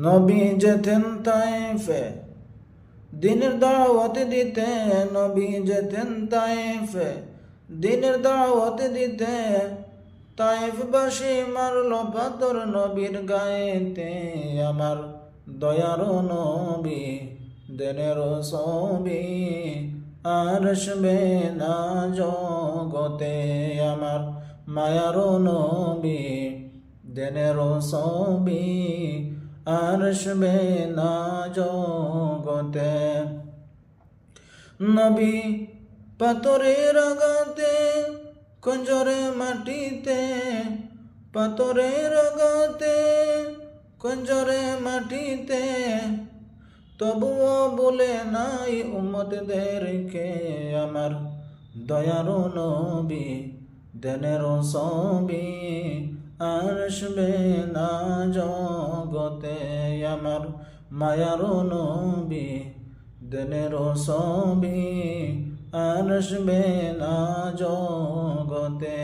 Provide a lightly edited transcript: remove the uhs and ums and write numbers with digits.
নবী যেতেন তায়েফে দিনের দাওয়াত দিতে, নবী যেতেন তায়েফে দিনের দাওয়াত দিতে। তায়েফবাসী মারল পাথর নবীর গায়েতে। আমার দয়ার নবী দেনের ছবি আর আসবে না জগতে। আমার মায়ার নবী দেনের ছবি আর আসবে না জগতে। নবী পাথরের আঘাতে কঞ্জরে মাটিতে, পাথরের আঘাতে কঞ্জরে মাটিতে। তবুও বলে নাই উম্মতদেরকে, আমার দয়ার নবী দেনের ছবি আর আসবে না জগতে। আমার মায়ার নবী দেনের ছবি আর আসবে না জগতে।